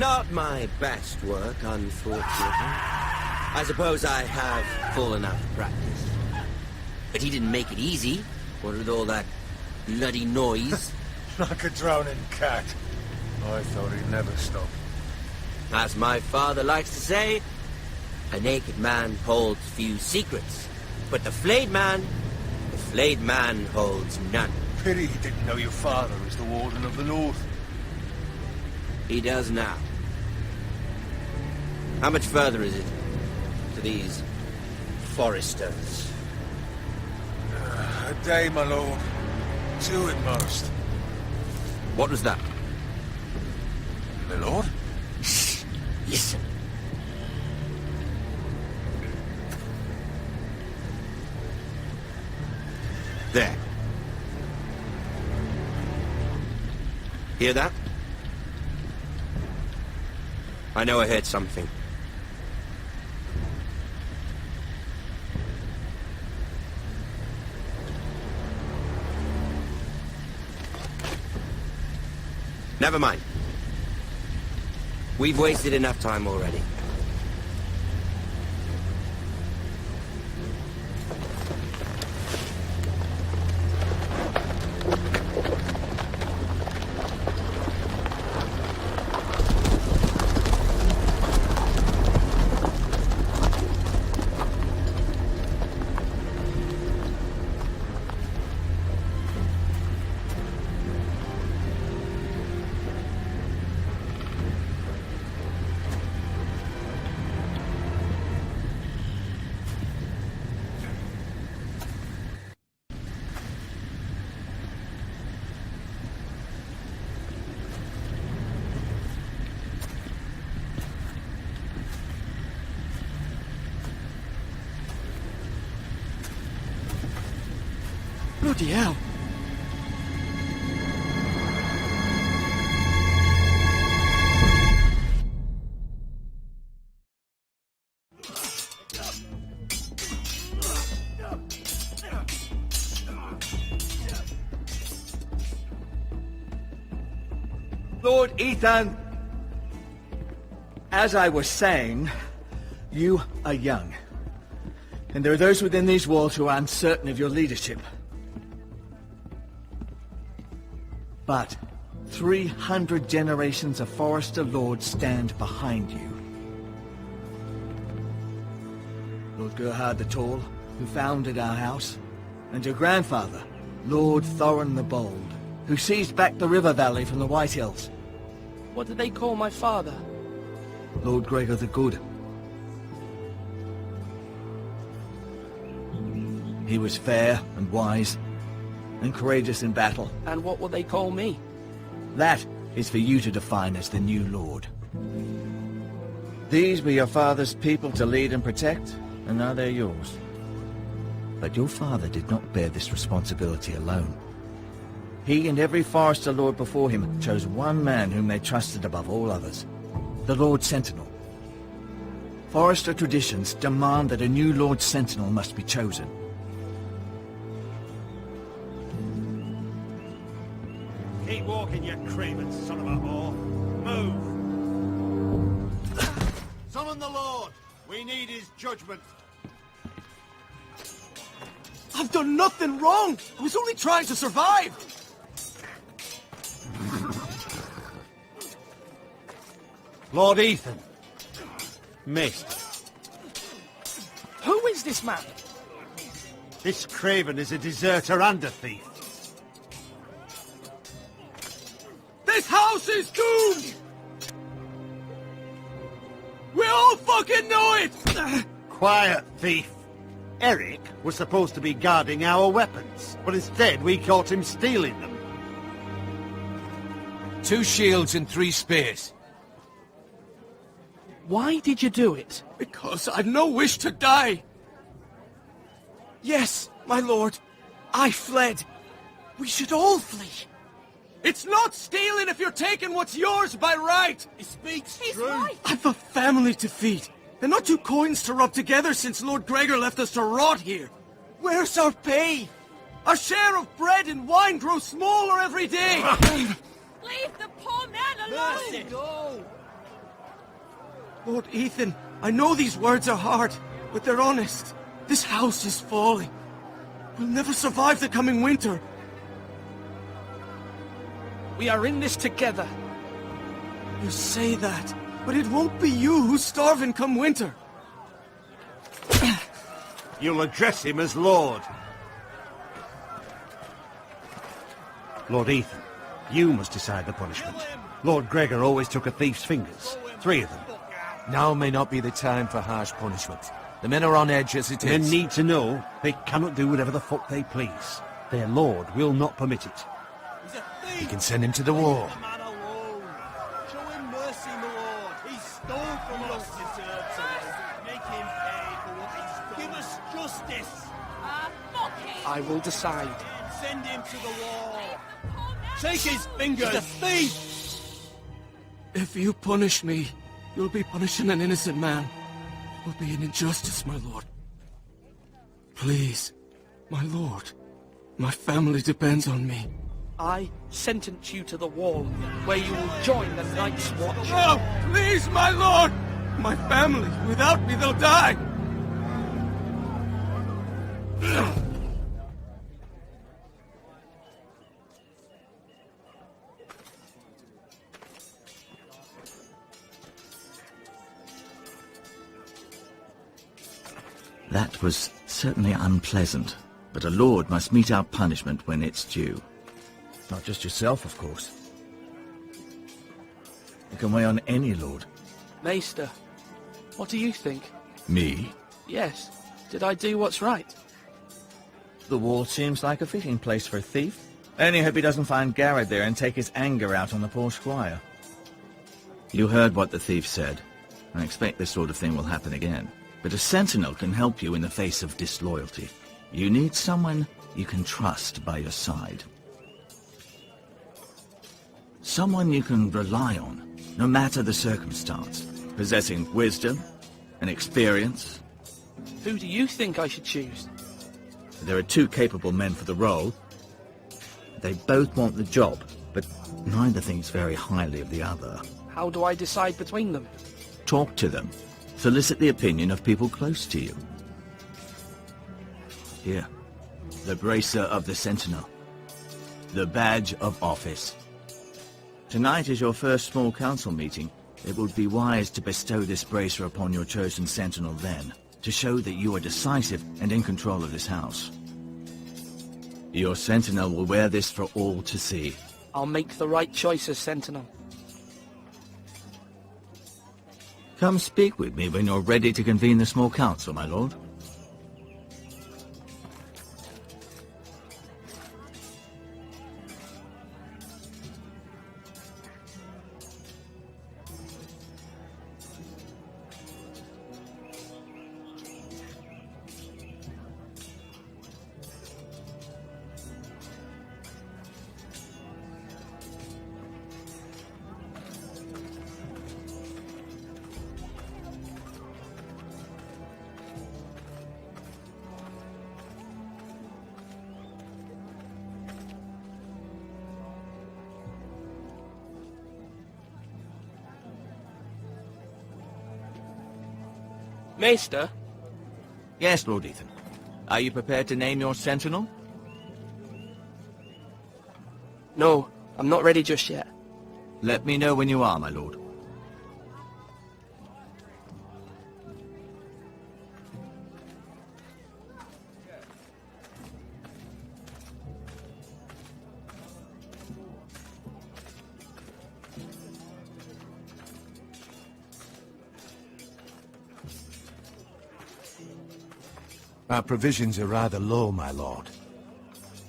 Not my best work, unfortunately. I suppose I have full enough practice. But he didn't make it easy, what with all that bloody noise. Like a drowning cat. I thought he'd never stop. As my father likes to say, a naked man holds few secrets. But the flayed man holds none. Pity he didn't know your father was the Warden of the North. He does now. How much further is it to these foresters? A day, my lord. 2 at most. What was that? My lord? Shh! Listen. There. Hear that? I know I heard something. Never mind. We've wasted enough time already. Bloody hell. Lord Ethan, as I was saying, you are young. And there are those within these walls who are uncertain of your leadership. But 300 generations of Forester Lords stand behind you. Lord Gerhard the Tall, who founded our house, and your grandfather, Lord Thorin the Bold, who seized back the river valley from the White Hills. What did they call my father? Lord Gregor the Good. He was fair and wise, and courageous in battle. And what will they call me? That is for you to define as the new Lord. These were your father's people to lead and protect, and now they're yours. But your father did not bear this responsibility alone. He and every Forester Lord before him chose one man whom they trusted above all others, the Lord Sentinel. Forester traditions demand that a new Lord Sentinel must be chosen. Keep walking, you craven son of a whore. Move! Summon the Lord! We need his judgment. I've done nothing wrong! I was only trying to survive! Lord Ethan. Missed. Who is this man? This craven is a deserter and a thief. This house is doomed! We all fucking know it! Quiet, thief. Eric was supposed to be guarding our weapons, but instead we caught him stealing them. 2 shields and 3 spears. Why did you do it? Because I've no wish to die. Yes, my lord. I fled. We should all flee. It's not stealing if you're taking what's yours by right. He speaks He's true. right. I've a family to feed, and not 2 coins to rub together since Lord Gregor left us to rot here. Where's our pay? Our share of bread and wine grows smaller every day. Leave the poor man alone! Mercy. No! Lord Ethan, I know these words are hard, but they're honest. This house is falling. We'll never survive the coming winter. We are in this together. You say that, but it won't be you who's starving come winter. You'll address him as Lord. Lord Ethan, you must decide the punishment. Lord Gregor always took a thief's fingers. 3 of them. Now may not be the time for harsh punishment. The men are on edge as it Men is. need to know they cannot do whatever the fuck they please. Their lord will not permit it. We can send him to the wall. Show him mercy, my lord. He stole from us. Make him pay for what he stole. Give us justice. I will decide. Send him to the wall. Take his fingers. He's a thief. If you punish me, you'll be punishing an innocent man. It will be an injustice, my lord. Please, my lord. My family depends on me. I sentence you to the wall, where you will join the Night's Watch. No, please, my lord! My family, without me, they'll die! That was certainly unpleasant, but a lord must mete out punishment when it's due. Not just yourself, of course. It can weigh on any lord. Maester, what do you think? Me? Yes. Did I do what's right? The wall seems like a fitting place for a thief. Only hope he doesn't find Garrett there and take his anger out on the poor squire. You heard what the thief said. I expect this sort of thing will happen again. But a sentinel can help you in the face of disloyalty. You need someone you can trust by your side. Someone you can rely on, no matter the circumstance, possessing wisdom and experience. Who do you think I should choose? There are 2 capable men for the role. They both want the job, but neither thinks very highly of the other. How do I decide between them? Talk to them. Solicit the opinion of people close to you. Here, the bracer of the Sentinel. The badge of office. Tonight is your first small council meeting. It would be wise to bestow this bracer upon your chosen Sentinel then, to show that you are decisive and in control of this house. Your Sentinel will wear this for all to see. I'll make the right choice as Sentinel. Come speak with me when you're ready to convene the small council, my lord. Maester? Yes, Lord Ethan. Are you prepared to name your Sentinel? No, I'm not ready just yet. Let me know when you are, my lord. Our provisions are rather low, my lord.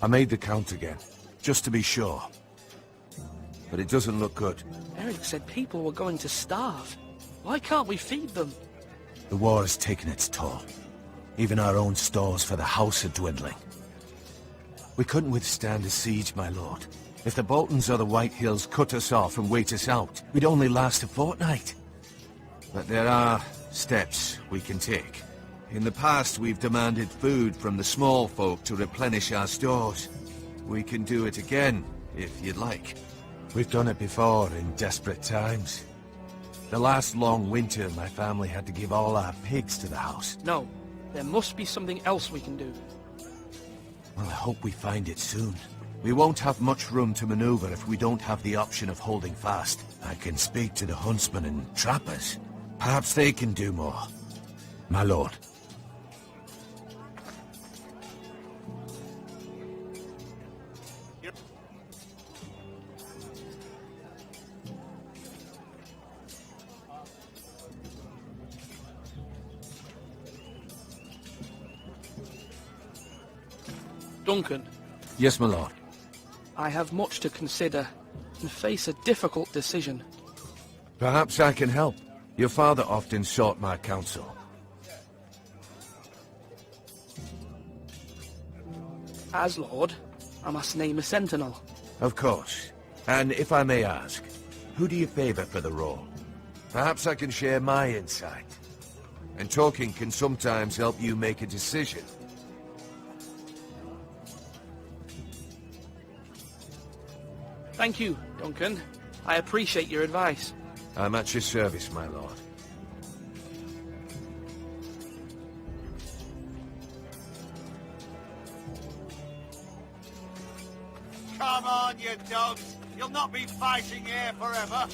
I made the count again, just to be sure. But it doesn't look good. Eric said people were going to starve. Why can't we feed them? The war has taken its toll. Even our own stores for the house are dwindling. We couldn't withstand a siege, my lord. If the Boltons or the White Hills cut us off and wait us out, we'd only last a fortnight. But there are steps we can take. In the past, we've demanded food from the small folk to replenish our stores. We can do it again, if you'd like. We've done it before in desperate times. The last long winter, my family had to give all our pigs to the house. No, there must be something else we can do. Well, I hope we find it soon. We won't have much room to maneuver if we don't have the option of holding fast. I can speak to the huntsmen and trappers. Perhaps they can do more. My lord. Duncan, Yes, my lord. I have much to consider and face a difficult decision. Perhaps I can help. Your father often sought my counsel. As Lord, I must name a sentinel. Of course. And if I may ask, who do you favor for the role? Perhaps I can share my insight. And talking can sometimes help you make a decision. Thank you, Duncan. I appreciate your advice. I'm at your service, my lord. Come on, you dogs! You'll not be fighting here forever!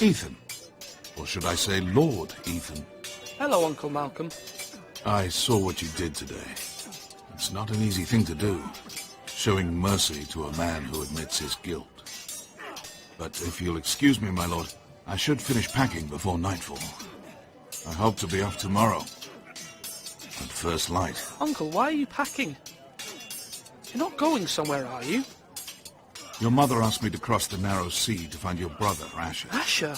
Ethan. Or should I say Lord Ethan? Hello, Uncle Malcolm. I saw what you did today. It's not an easy thing to do, showing mercy to a man who admits his guilt. But if you'll excuse me, my lord, I should finish packing before nightfall. I hope to be off tomorrow. At first light. Uncle, why are you packing? You're not going somewhere, are you? Your mother asked me to cross the narrow sea to find your brother, Asher. Asher?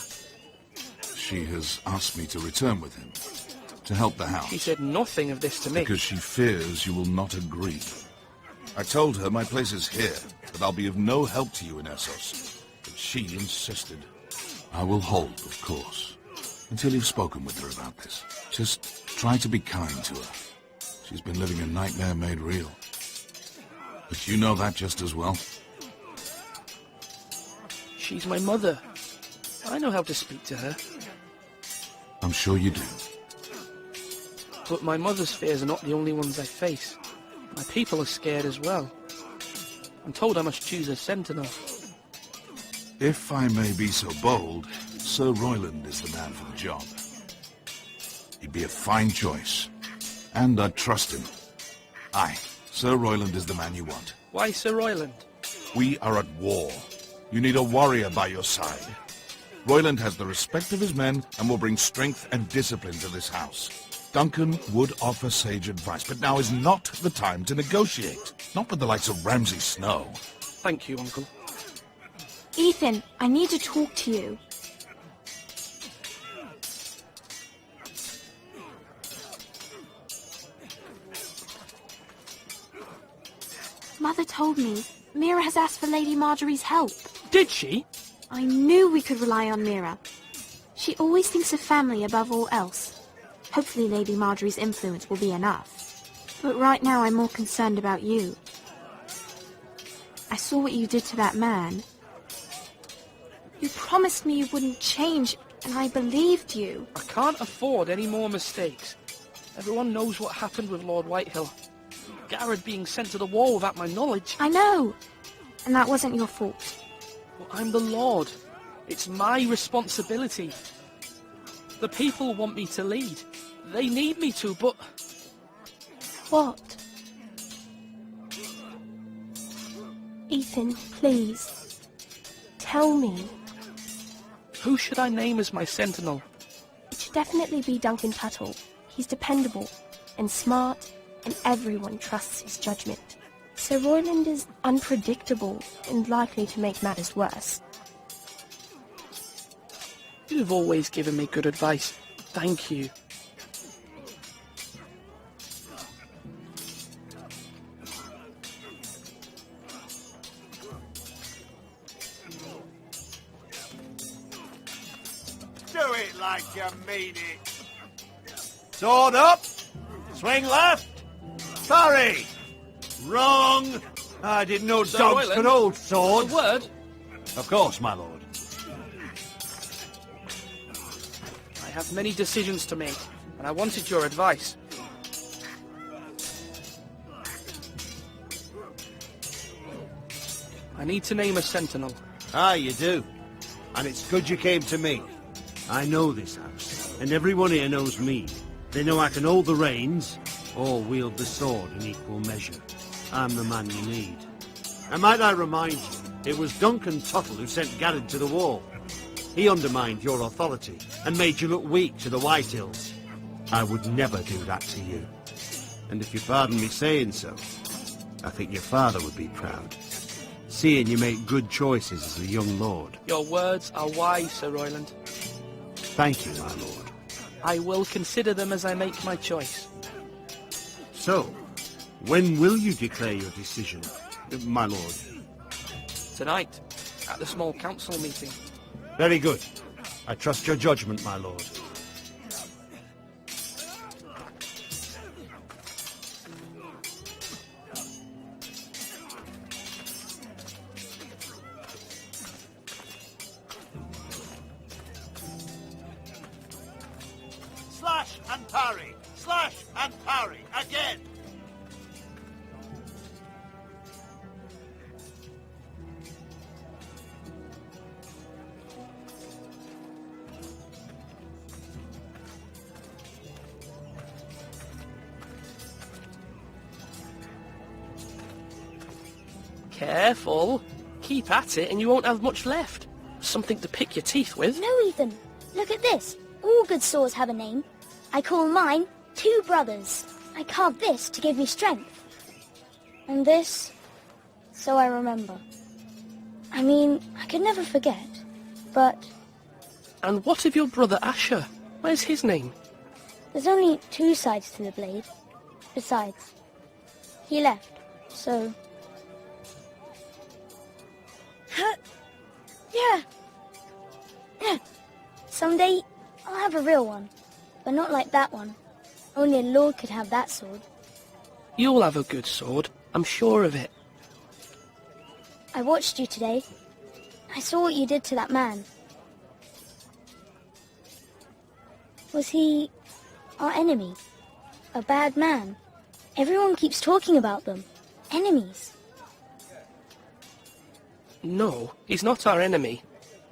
She has asked me to return with him, to help the house. She said nothing of this to me. Because she fears you will not agree. I told her my place is here, that I'll be of no help to you in Essos. But she insisted. I will hold, of course, until you've spoken with her about this. Just try to be kind to her. She's been living a nightmare made real. But you know that just as well. She's my mother. I know how to speak to her. I'm sure you do. But my mother's fears are not the only ones I face. My people are scared as well. I'm told I must choose a sentinel. If I may be so bold, Sir Royland is the man for the job. He'd be a fine choice. And I'd trust him. Aye, Sir Royland is the man you want. Why Sir Royland? We are at war. You need a warrior by your side. Royland has the respect of his men and will bring strength and discipline to this house. Duncan would offer sage advice, but now is not the time to negotiate. Not with the likes of Ramsay Snow. Thank you, Uncle. Ethan, I need to talk to you. Mother told me Mira has asked for Lady Marjorie's help. Did she? I knew we could rely on Mira. She always thinks of family above all else. Hopefully Lady Marjorie's influence will be enough. But right now I'm more concerned about you. I saw what you did to that man. You promised me you wouldn't change, and I believed you. I can't afford any more mistakes. Everyone knows what happened with Lord Whitehill. Garrett being sent to the wall without my knowledge. I know. And that wasn't your fault. Well, I'm the Lord. It's my responsibility. The people want me to lead. They need me to, but... What? Ethan, please. Tell me. Who should I name as my sentinel? It should definitely be Duncan Tuttle. He's dependable and smart, and everyone trusts his judgment. Sir Royland is unpredictable and likely to make matters worse. You've always given me good advice. Thank you. Do it like you you mean it. Sword up! Swing left! Parry! Wrong! I didn't know Sir dogs Royland? could hold A swords. word? Of course, my lord. I have many decisions to make, and I wanted your advice. I need to name a sentinel. Ah, you do. And it's good you came to me. I know this house, and everyone here knows me. They know I can hold the reins, or wield the sword in equal measure. I'm the man you need. And might I remind you, it was Duncan Tuttle who sent Garrett to the wall. He undermined your authority, and made you look weak to the Whitehills. I would never do that to you. And if you pardon me saying so, I think your father would be proud. Seeing you make good choices as a young lord. Your words are wise, Sir Royland. Thank you, my lord. I will consider them as I make my choice. So, when will you declare your decision, my lord? Tonight, at the small council meeting. Very good. I trust your judgment, my lord. Slash and parry. Slash and parry. Again. Careful. Keep at it and you won't have much left. Something to pick your teeth with. No, Ethan. Look at this. All good swords have a name. I call mine Two Brothers. I carved this to give me strength. And this, so I remember. I mean, I could never forget, but And what of your brother Asher? Where's his name? there's only two sides to the blade. Besides, he left, so... Yeah. Someday, I'll have a real one. But not like that one. Only a lord could have that sword. You'll have a good sword. I'm sure of it. I watched you today. I saw what you did to that man. Was he our enemy? A bad man? Everyone keeps talking about them. Enemies. No, he's not our enemy.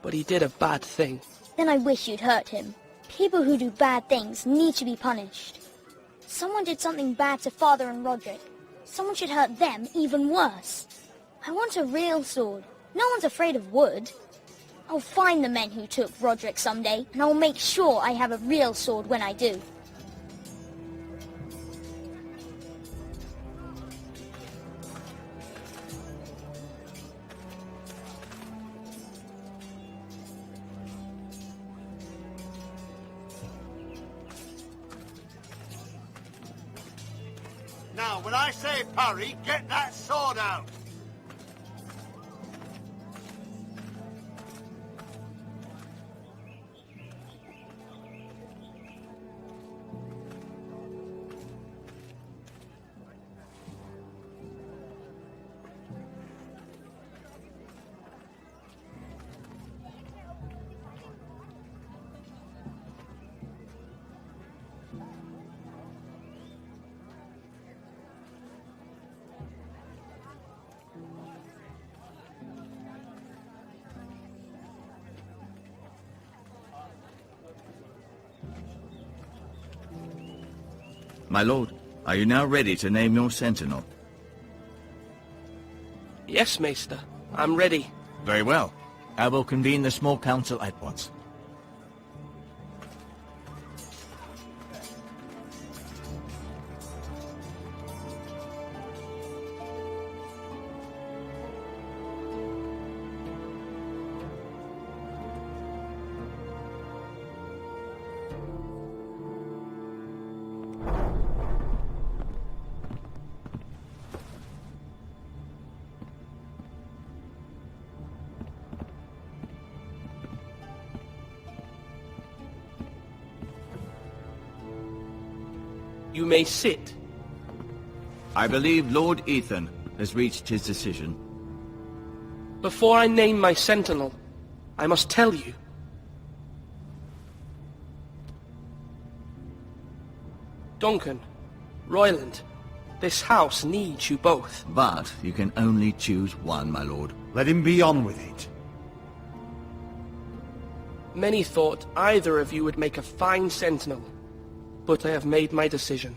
But he did a bad thing. Then I wish you'd hurt him. People who do bad things need to be punished. Someone did something bad to Father and Roderick. Someone should hurt them even worse. I want a real sword. No one's afraid of wood. I'll find the men who took Roderick someday, and I'll make sure I have a real sword when I do. Now, when I say parry, get that sword out. My lord, are you now ready to name your sentinel? Yes, Maester. I'm ready. Very well. I will convene the small council at once. You may sit. I believe Lord Ethan has reached his decision. Before I name my sentinel, I must tell you. Duncan, Royland, this house needs you both. But you can only choose one, my lord. Let him be on with it. Many thought either of you would make a fine sentinel, but I have made my decision.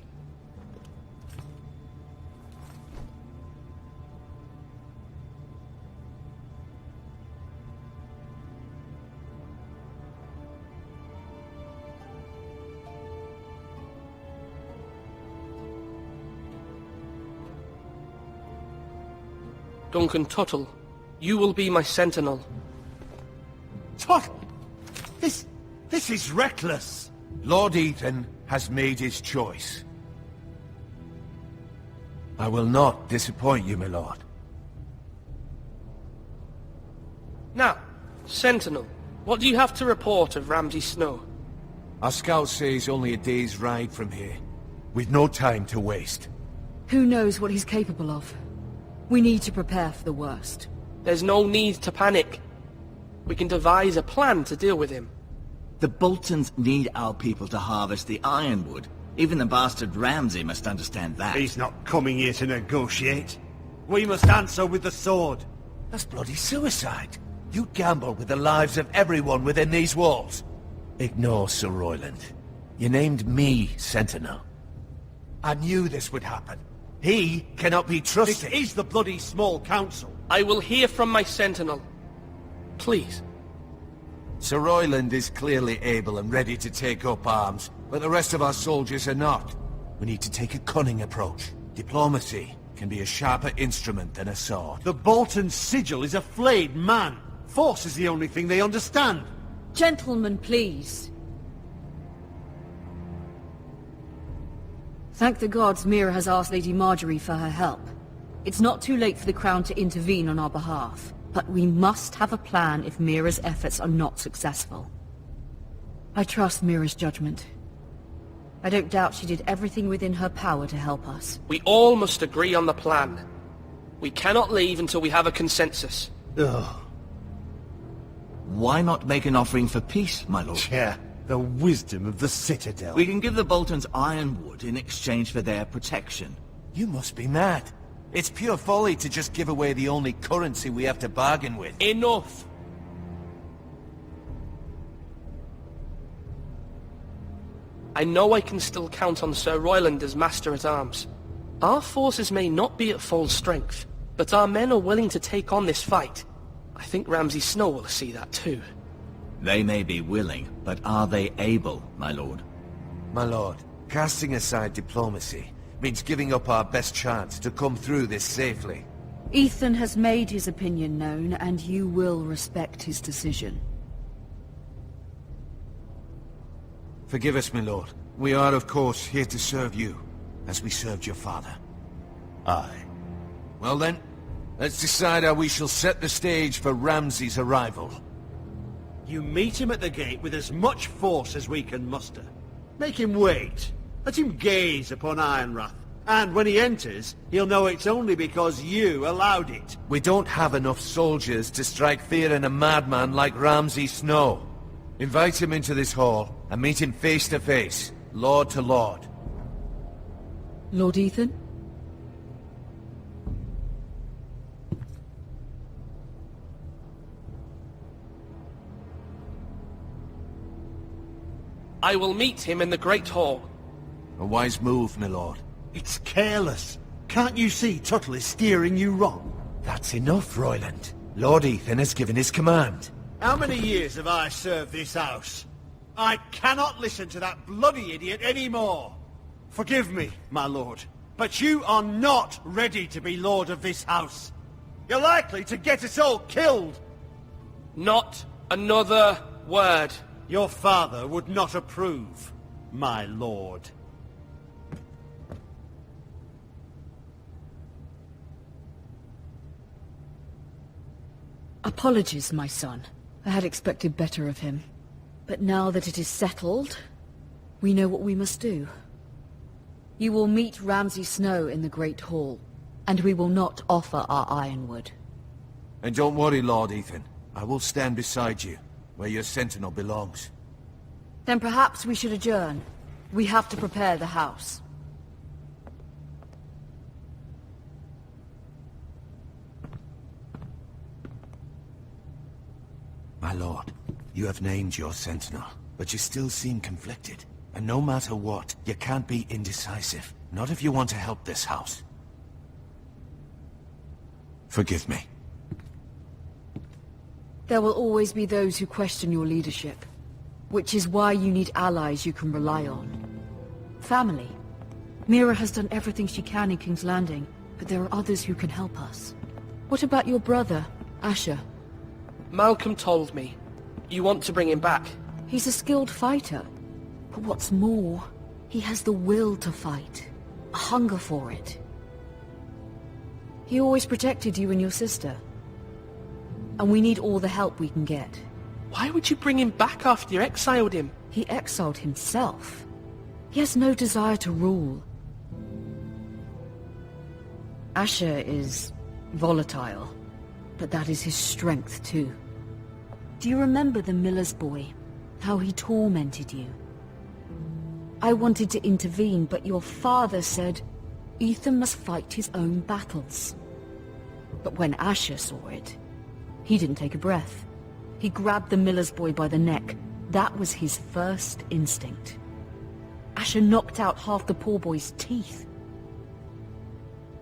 Duncan Tuttle, you will be my sentinel. Tuttle! This is reckless! Lord Ethan has made his choice. I will not disappoint you, my lord. Now, Sentinel, what do you have to report of Ramsay Snow? Our scouts say he's only a day's ride from here. We've no time to waste. Who knows what he's capable of? We need to prepare for the worst. There's no need to panic. We can devise a plan to deal with him. The Boltons need our people to harvest the ironwood. Even the bastard Ramsay must understand that. He's not coming here to negotiate. We must answer with the sword. That's bloody suicide. You gamble with the lives of everyone within these walls. Ignore Sir Royland. You named me Sentinel. I knew this would happen. He cannot be trusted. This is the bloody small council. I will hear from my sentinel. Please. Sir Royland is clearly able and ready to take up arms, but the rest of our soldiers are not. We need to take a cunning approach. Diplomacy can be a sharper instrument than a sword. The Bolton sigil is a flayed man. Force is the only thing they understand. Gentlemen, please. Thank the gods Mira has asked Lady Marjorie for her help. It's not too late for the Crown to intervene on our behalf, but we must have a plan if Mira's efforts are not successful. I trust Mira's judgment. I don't doubt she did everything within her power to help us. We all must agree on the plan. We cannot leave until we have a consensus. Ugh. Why not make an offering for peace, my lord? Yeah, the wisdom of the Citadel. We can give the Boltons ironwood in exchange for their protection. You must be mad. It's pure folly to just give away the only currency we have to bargain with. Enough! I know I can still count on Sir Royland as Master-at-Arms. Our forces may not be at full strength, but our men are willing to take on this fight. I think Ramsay Snow will see that too. They may be willing, but are they able, my lord? My lord, casting aside diplomacy means giving up our best chance to come through this safely. Ethan has made his opinion known, and you will respect his decision. Forgive us, my lord. We are, of course, here to serve you, as we served your father. Aye. Well then, let's decide how we shall set the stage for Ramsay's arrival. You meet him at the gate with as much force as we can muster. Make him wait. Let him gaze upon Ironrath. And when he enters, he'll know it's only because you allowed it. We don't have enough soldiers to strike fear in a madman like Ramsay Snow. Invite him into this hall and meet him face to face, lord to lord. Lord Ethan? I will meet him in the Great Hall. A wise move, my lord. It's careless. Can't you see Tuttle is steering you wrong? That's enough, Royland. Lord Ethan has given his command. How many years have I served this house? I cannot listen to that bloody idiot anymore. Forgive me, my lord, but you are not ready to be lord of this house. You're likely to get us all killed. Not another word. Your father would not approve, my lord. Apologies, my son. I had expected better of him. But now that it is settled, we know what we must do. You will meet Ramsay Snow in the Great Hall, and we will not offer our ironwood. And don't worry, Lord Ethan. I will stand beside you, where your sentinel belongs. Then perhaps we should adjourn. We have to prepare the house. My lord, you have named your sentinel, but you still seem conflicted. And no matter what, you can't be indecisive. Not if you want to help this house. Forgive me. There will always be those who question your leadership, which is why you need allies you can rely on. Family. Mira has done everything she can in King's Landing, but there are others who can help us. What about your brother, Asher? Malcolm told me. You want to bring him back? He's a skilled fighter. But what's more, he has the will to fight. A hunger for it. He always protected you and your sister. And we need all the help we can get. Why would you bring him back after you exiled him? He exiled himself. He has no desire to rule. Asher is volatile, but that is his strength too. Do you remember the miller's boy? How he tormented you? I wanted to intervene, but your father said Ethan must fight his own battles. But when Asher saw it, he didn't take a breath. He grabbed the miller's boy by the neck. That was his first instinct. Asher knocked out half the poor boy's teeth.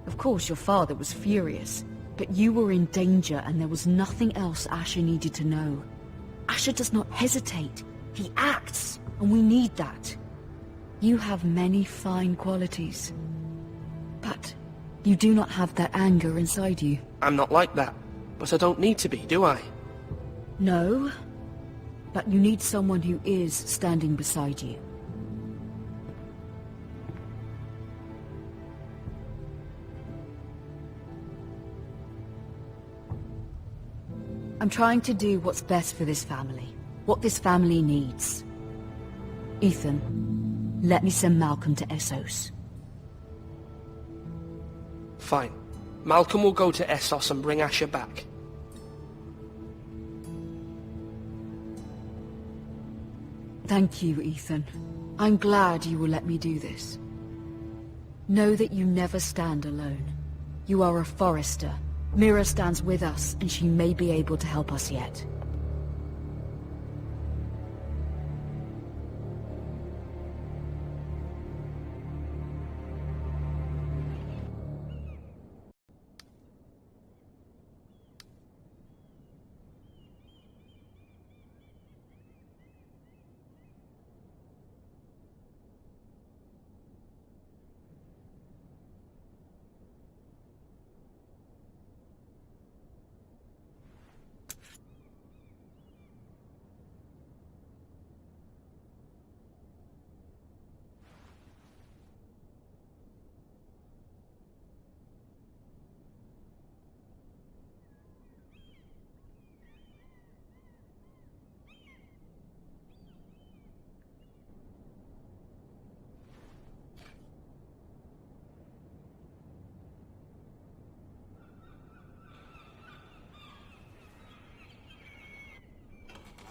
Of course, your father was furious, but you were in danger and there was nothing else Asher needed to know. Asher does not hesitate. He acts, and we need that. You have many fine qualities, but you do not have that anger inside you. I'm not like that, but I don't need to be, do I? No, but you need someone who is standing beside you. I'm trying to do what's best for this family, what this family needs. Ethan, let me send Malcolm to Essos. Fine. Malcolm will go to Essos and bring Asher back. Thank you, Ethan. I'm glad you will let me do this. Know that you never stand alone. You are a Forester. Mira stands with us, and she may be able to help us yet.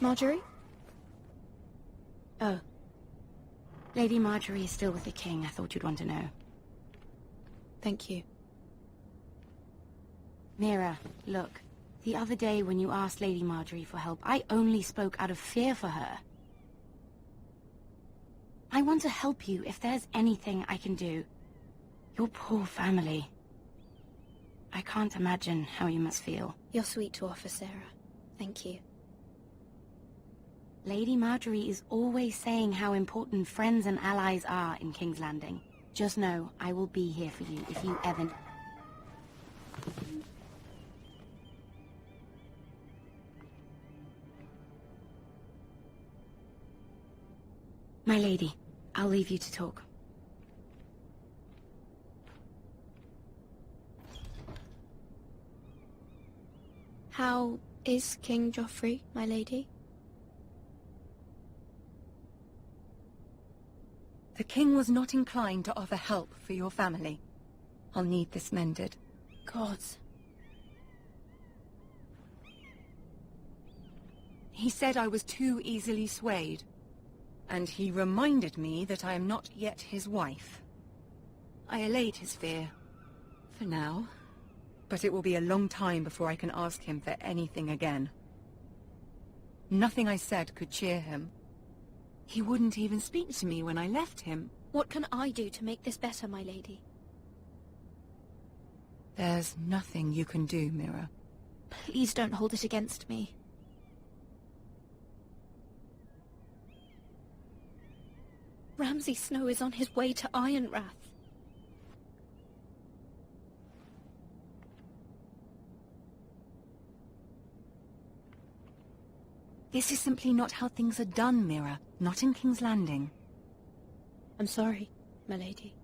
Marjorie? Oh. Lady Marjorie is still with the king. I thought you'd want to know. Thank you. Mira, look. The other day when you asked Lady Marjorie for help, I only spoke out of fear for her. I want to help you if there's anything I can do. Your poor family. I can't imagine how you must feel. You're sweet to offer, Sarah. Thank you. Lady Marjorie is always saying how important friends and allies are in King's Landing. Just know, I will be here for you if you ever... My lady, I'll leave you to talk. How is King Joffrey, my lady? The king was not inclined to offer help for your family. I'll need this mended. Gods. He said I was too easily swayed. And he reminded me that I am not yet his wife. I allayed his fear. For now. But it will be a long time before I can ask him for anything again. Nothing I said could cheer him. He wouldn't even speak to me when I left him. What can I do to make this better, my lady? There's nothing you can do, Mira. Please don't hold it against me. Ramsay Snow is on his way to Ironrath. This is simply not how things are done, Mira. Not in King's Landing. I'm sorry, my lady.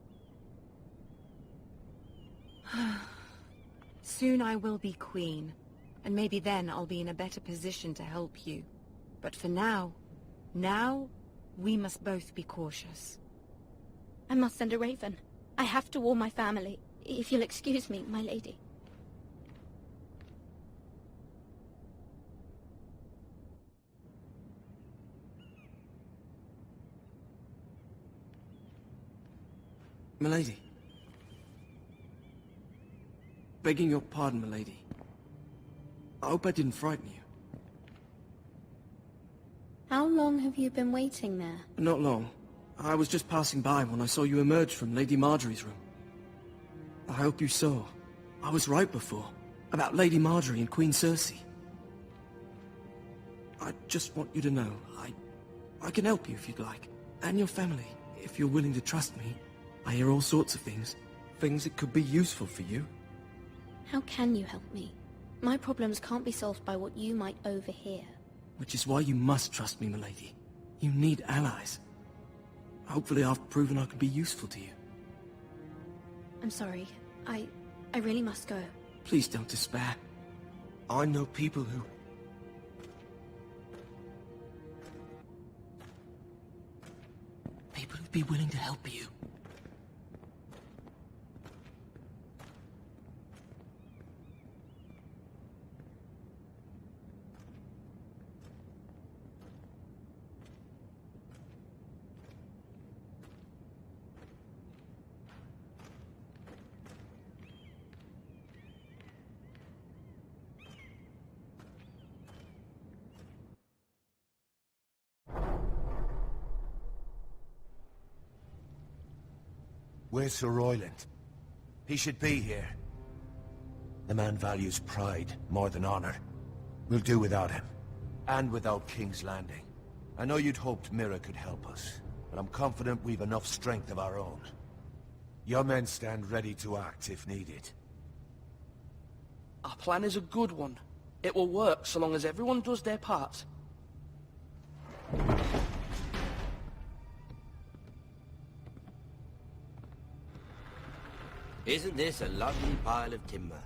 Soon I will be queen, and maybe then I'll be in a better position to help you. But for now, we must both be cautious. I must send a raven. I have to warn my family. If you'll excuse me, my lady. Milady. Begging your pardon, milady. I hope I didn't frighten you. How long have you been waiting there? Not long. I was just passing by when I saw you emerge from Lady Marjorie's room. I hope you saw. I was right before. About Lady Marjorie and Queen Cersei. I just want you to know, I can help you if you'd like. And your family, if you're willing to trust me. I hear all sorts of things. Things that could be useful for you. How can you help me? My problems can't be solved by what you might overhear. Which is why you must trust me, milady. You need allies. Hopefully I've proven I can be useful to you. I'm sorry. I really must go. Please don't despair. I know people who... People who'd be willing to help you. Where's Sir Royland? He should be here. The man values pride more than honor. We'll do without him. And without King's Landing. I know you'd hoped Mira could help us, but I'm confident we've enough strength of our own. Your men stand ready to act if needed. Our plan is a good one. It will work so long as everyone does their part. Isn't this a lovely pile of timber?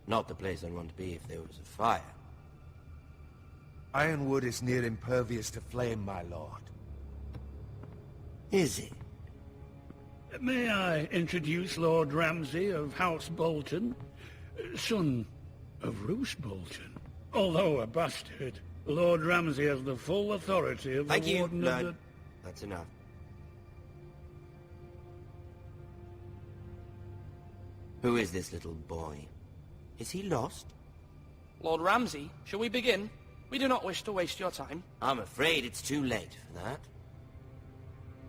Not the place I'd want to be if there was a fire. Ironwood is near impervious to flame, my lord. Is it? May I introduce Lord Ramsay of House Bolton, son of Roose Bolton. Although a bastard, Lord Ramsay has the full authority of Thank the you, Warden Lord. of the... That's enough. Who is this little boy? Is he lost? Lord Ramsay, shall we begin? We do not wish to waste your time. I'm afraid it's too late for that.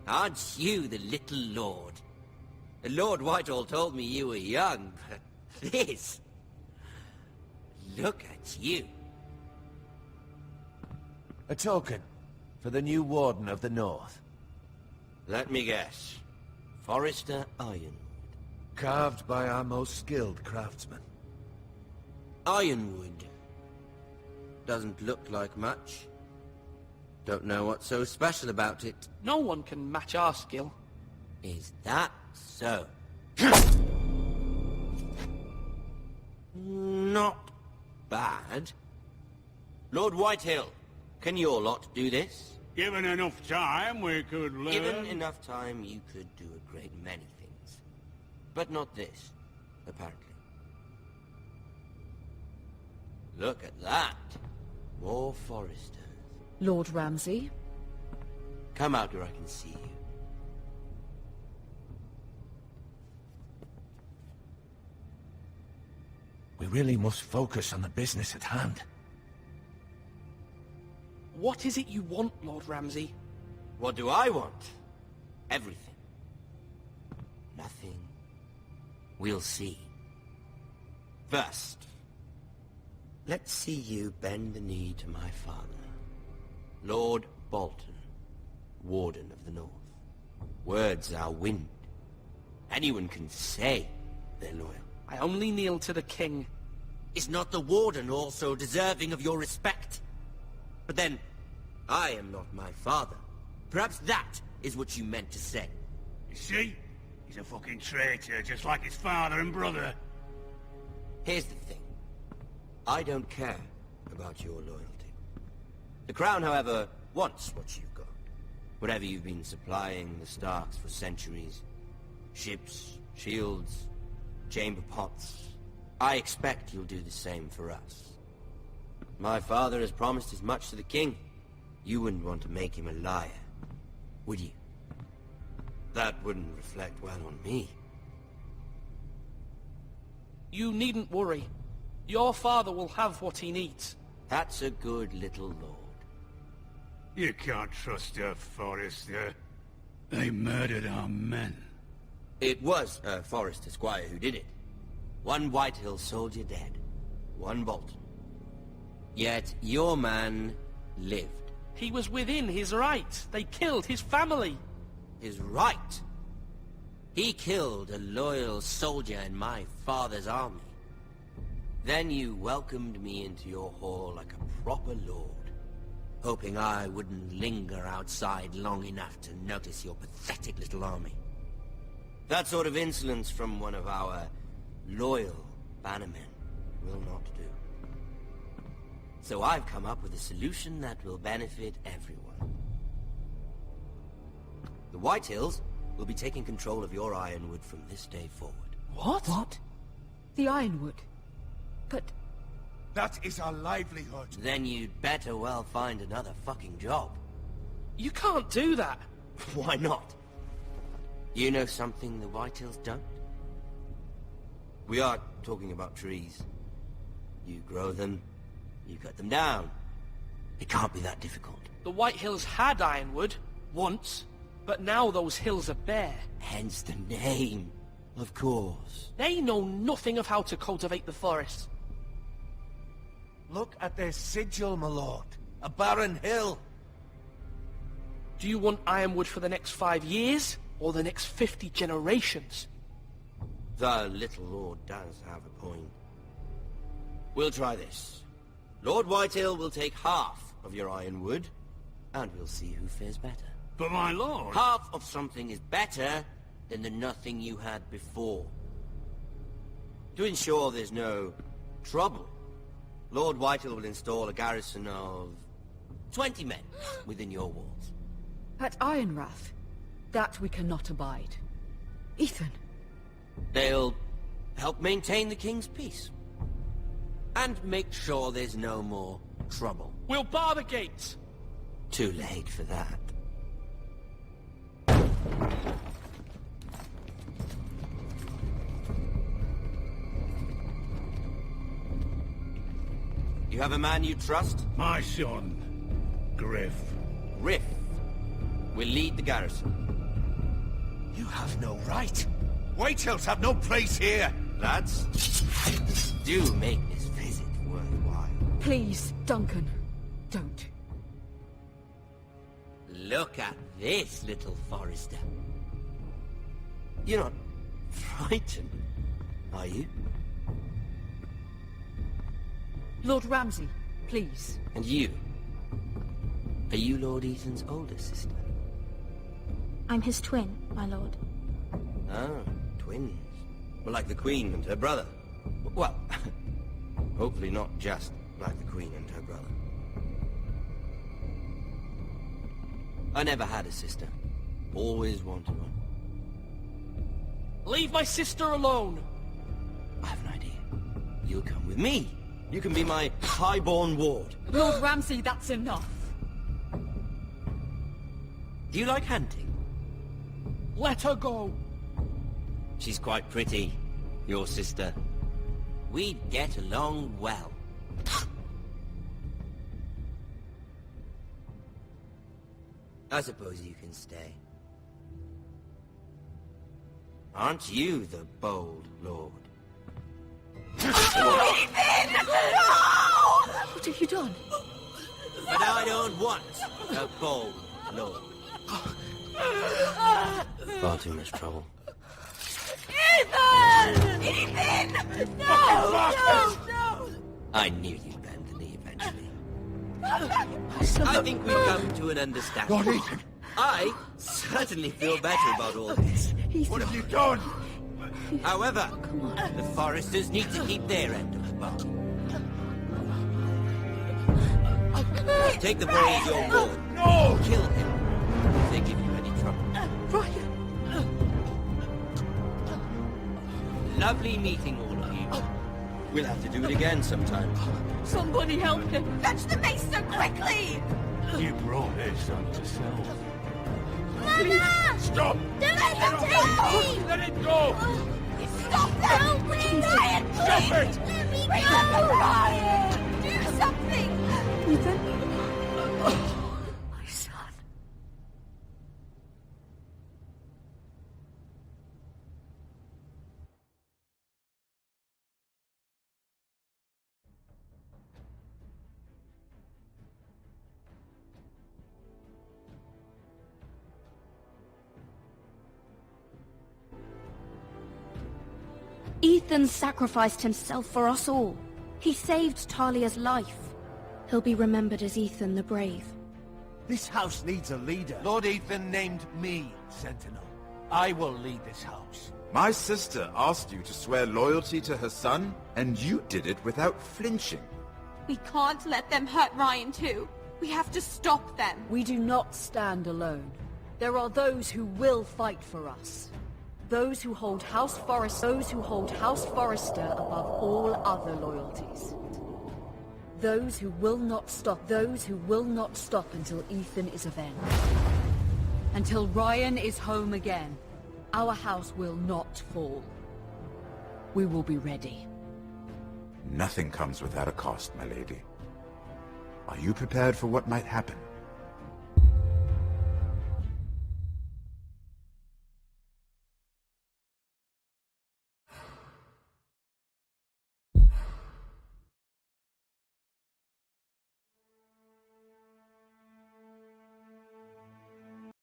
Aren't you the little lord? Lord Whitehall told me you were young, but this... Look at you. A token for the new Warden of the North. Let me guess. Forrester Ironwood. Carved by our most skilled craftsmen. Ironwood. Doesn't look like much. Don't know what's so special about it. No one can match our skill. Is that so? Not bad. Lord Whitehill, can your lot do this? Given enough time, we could learn... Given enough time, you could do a great many things. But not this, apparently. Look at that. More foresters. Lord Ramsay? Come out where I can see you. We really must focus on the business at hand. What is it you want, Lord Ramsay? What do I want? Everything. Nothing. We'll see. First, let's see you bend the knee to my father, Lord Bolton, Warden of the North. Words are wind. Anyone can say they're loyal. I only kneel to the king. Is not the Warden also deserving of your respect? But then, I am not my father. Perhaps that is what you meant to say. You see? He's a fucking traitor, just like his father and brother. Here's the thing. I don't care about your loyalty. The Crown, however, wants what you've got. Whatever you've been supplying the Starks for centuries. Ships, shields, chamber pots. I expect you'll do the same for us. My father has promised as much to the king. You wouldn't want to make him a liar, would you? That wouldn't reflect well on me. You needn't worry. Your father will have what he needs. That's a good little lord. You can't trust a Forrester. They murdered our men. It was a Forrester squire who did it. One Whitehill soldier dead. One Bolton. Yet your man lived. He was within his right. They killed his family. His right? He killed a loyal soldier in my father's army. Then you welcomed me into your hall like a proper lord, hoping I wouldn't linger outside long enough to notice your pathetic little army. That sort of insolence from one of our loyal bannermen will not do. So I've come up with a solution that will benefit everyone. The Whitehills will be taking control of your Ironwood from this day forward. What? What? The Ironwood? But... That is our livelihood. Then you'd better well find another fucking job. You can't do that. Why not? You know something the Whitehills don't? We are talking about trees. You grow them, you cut them down. It can't be that difficult. The Whitehills had Ironwood, once, but now those hills are bare. Hence the name, of course. They know nothing of how to cultivate the forest. Look at their sigil, my lord. A barren hill. Do you want Ironwood for the next 5 years, or the next 50 generations? The little lord does have a point. We'll try this. Lord Whitehill will take half of your Ironwood, and we'll see who fares better. But my lord... Half of something is better than the nothing you had before. To ensure there's no trouble, Lord Whitehill will install a garrison of 20 men within your walls. At Ironrath? That we cannot abide. Ethan! They'll help maintain the king's peace. And make sure there's no more trouble. We'll bar the gates! Too late for that. You have a man you trust? My son, Griff. Griff will lead the garrison. You have no right. Whitehills have no place here. Lads, do make this visit worthwhile. Please, Duncan, don't. Look at this, little Forrester. You're not frightened, are you? Lord Ramsay, please. And you? Are you Lord Ethan's older sister? I'm his twin, my lord. Ah, twins. Well, like the Queen and her brother. Well, hopefully not just like the Queen and her brother. I never had a sister. Always wanted one. Leave my sister alone! I have an idea. You'll come with me. You can be my highborn ward. Lord Ramsay, that's enough. Do you like hunting? Let her go! She's quite pretty, your sister. We'd get along well. I suppose you can stay. Aren't you the bold lord? What have you done? But I don't want a bold lord. Far too much trouble. Ethan! Ethan! No! No! I knew you'd bend the knee eventually. I think we've come to an understanding. Lord Ethan! I certainly feel better about all this. What have you done? However, the foresters need to keep their end of the bargain. Take the boy as your ward. No! Kill him if they give you any trouble. Ryan! Lovely meeting all of you. We'll have to do it again sometime. Somebody help him! Fetch the maester quickly! You brought this on yourself. Mother! Stop! Don't let them take me! Let it go! Stop them! Help me, Ryan! Stop it! Let me go! Ryan! Do something! Ethan? My son. Ethan sacrificed himself for us all. He saved Talia's life. He'll be remembered as Ethan the Brave. This house needs a leader. Lord Ethan named me Sentinel. I will lead this house. My sister asked you to swear loyalty to her son, and you did it without flinching. We can't let them hurt Ryan too. We have to stop them. We do not stand alone. There are those who will fight for us. Those who hold House Forrester above all other loyalties. Those who will not stop until Ethan is avenged. Until Ryan is home again, our house will not fall. We will be ready. Nothing comes without a cost, my lady. Are you prepared for what might happen?